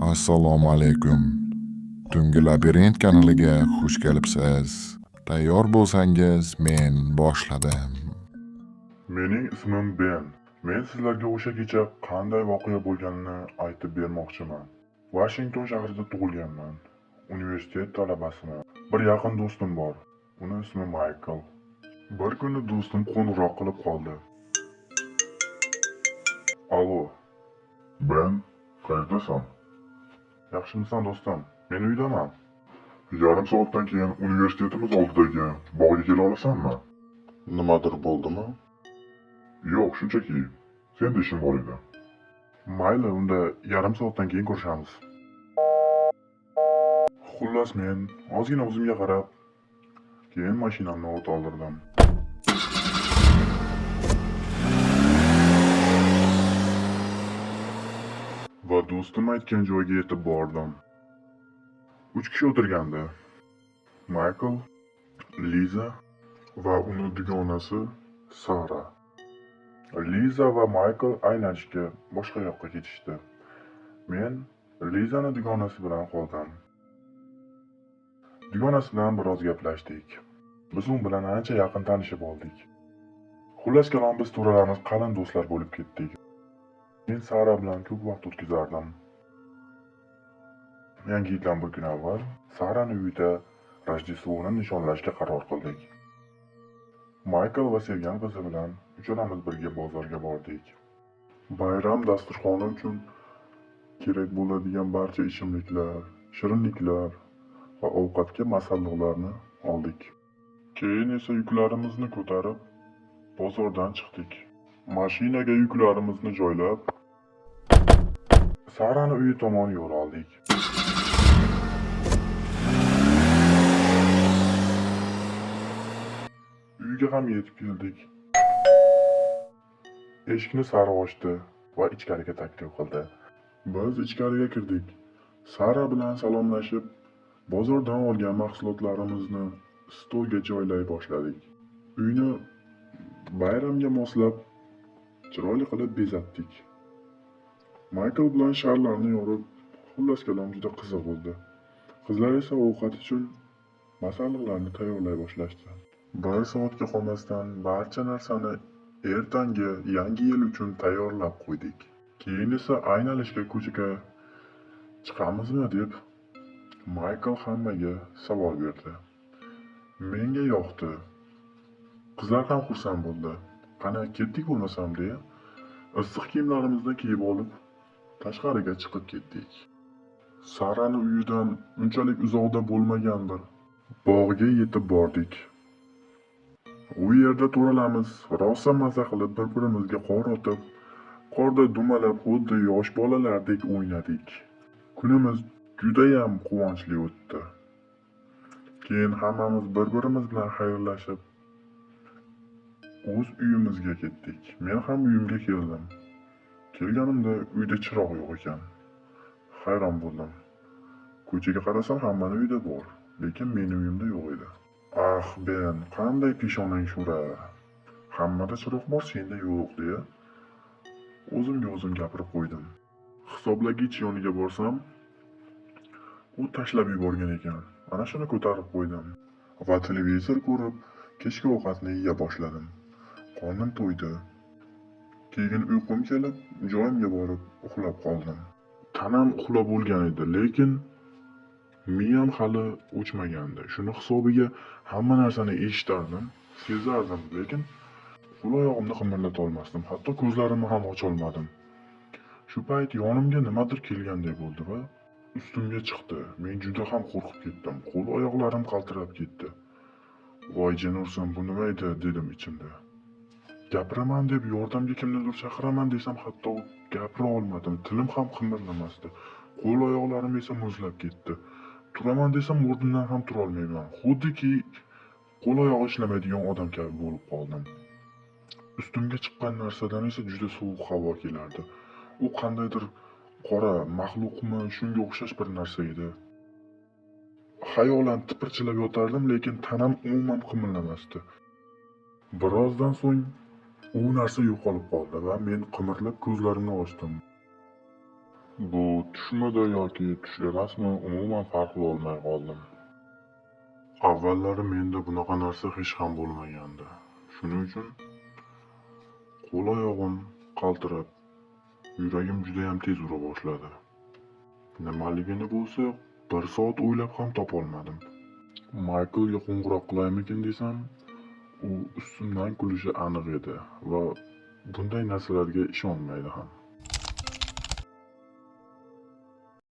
Assalomu alaykum. Tungi labirint kanaliga xush kelibsiz. Tayyor bo'lsangiz, men boshladim. Mening ismim Ben. Men sizlarga o'sha kecha qanday voqea bo'lganini aytib bermoqchiman. Washington shahrida tug'ilganman. Universitet talabasiman. Bir yaqin do'stim bor. Uning ismi Michael. Bir kuni do'stim qo'ng'iroq qilib qoldi. Alo. Ben, qayerdasan? Yaxshimisan do'stim? Men uydaman. Yarim soatdan keyin universitetimiz oldidagi bog'ga kela olasanmi? Nimadir bo'ldimi? Yo'q, shunchaki senda ishim bor edi. Mayli, unda yarim soatdan keyin ko'rishamiz. Xullas, men ozgina o'zimga qarab, keyin mashinamni o't oldirdim. Va do'stim aytgan joyga yetib bordim. 3 kishi o'tirgandi. Michael, Liza va uning dugonasi Sara. Liza va Michael aylanishga boshqa yoqqa ketishdi. Men Lizani dugonasi bilan qoldim. Dugonasi bilan biroz gaplashdik. Biz u bilan ancha yaqin tanishib oldik. Xullas kalom, biz to'ralarimiz qalin do'stlar bo'lib ketdik. Men Sara bilan ko'p vaqt o'tkazardim. Yangi yildan bir kun avval Sarani uyida Rojdestvoni nishonlashga qaror qildik. Michael va sevgan qizi bilan uchalamiz birga bozorga bordik. Bayram dasturxoni uchun kerak bo'ladigan barcha ichimliklar, shirinliklar va ovqatga masalliqlarni oldik. Keyin esa yuklarimizni ko'tarib bozordan chiqdik. Mashinaga yuklarimizni joylab Sarani uyi tomon yo'l oldik. Uyga ham yetib keldik. Eshikni Sara ochdi va ichkariga taklif qildi. Biz ichkariga kirdik. Sara bilan salomlashib, bozordan olgan mahsulotlarimizni stolga joylay boshladik. Uyni bayramga moslab chiroyli qilib bezatdik. Michael bilan sharlarni yorib, xullas kalom juda qiziq bo'ldi. Qizlar esa ovqat uchun masalliqlarni tayyorlay boshlashdi. Bir soatga qolmasdan barcha narsani ertangi yangi yil uchun tayyorlab qo'ydik. Keyin esa aynalishga ko'chaga chiqamizmi deb Michael hammaga savol berdi. Menga yoqdi. Qizlar ham xursand bo'ldi. Qani ketdik bo'lmasam deya issiq kiyimlarimizni kiyib olib tashqariga chiqib ketdik. Sarani uyidan unchalik uzoqda bo'lmagan bir bog'ga yetib bordik. U yerda to'ralarimiz rosa maza qilib bir-birimizga qor otib, qorda dumalab xuddi yosh bolalardek o'ynadik. Kunimiz juda ham quvonchli o'tdi. Keyin hammamiz bir-birimiz bilan xayrlashib, o'z uyimizga ketdik. Men ham uyimga keldim. Kelganimda uyda chiroq yo'q ekan. Hayron bo'ldim. Ko'chaga qarasam hammani uyda bor, lekin mening uyimda yo'q edi. Ah, Ben, qanday peshonang sho'ra. Hammada chiroq bor, senda yo'q deya o'zimga o'zim gapirib qo'ydim. Hisoblagich yoniga borsam, u tashlab yuborgan ekan. Mana shuni ko'tarib qo'ydim va televizor ko'rib, kechki ovqatni yeya boshladim. Qornim to'ydi. Keyin uyqum kelib, joyimga borib uxlab qoldim. Tanam uxlab bo'lgan edi, lekin miyam hali o'chmagandi. Shuni hisobiga hamma narsani eshitardim, sezardim, lekin qo'l oyog'imni qimirlata olmasdim. Hatto ko'zlarimni ham ocha olmadim. Shu payt yonimga nimadir kelganday bo'ldi va ustimga chiqdi. Men juda ham qo'rqib ketdim. Qo'l oyoqlarim qaltirab ketdi. Voy jinursan, bu nima edi dedim ichimda. Gapiraman deb yordamga kimnidir chaqiraman desam hatto gapira olmadim. Tilim ham qimirlamasdi. Qo'l oyoqlarim esa muzlab ketdi. Turaman desam o'rnimdan ham tura olmayman. Xuddiki qo'l oyog'i ishlamaydigan odam kabi bo'lib qoldim. Ustimga chiqqan narsadan esa juda sovuq havo kelardi. U qandaydir qora maxluqmi, shunga o'xshash bir narsa edi. Xayolan tipirchilab yotardim, lekin tanam umuman qimirlamasdi. Birozdan so'ng u narsa yo'qolib qoldi va men qimirlab ko'zlarimni ochdim. Bu tushmidi yoki tush emasmi, umuman farq qilolmay qoldim. Avvallari menda bunaqa narsa hech ham bo'lmagandi. Shuning uchun qo'l-oyog'im qaltirab, yuragim juda ham tez ura boshladi. Nimaligini bo'lsa, 1 soat o'ylab ham topolmadim. Mayklga qo'ng'iroq qilaymikin desam, u ustimdan kulishi aniq edi va bunday narsalarga ishonmaydi ham.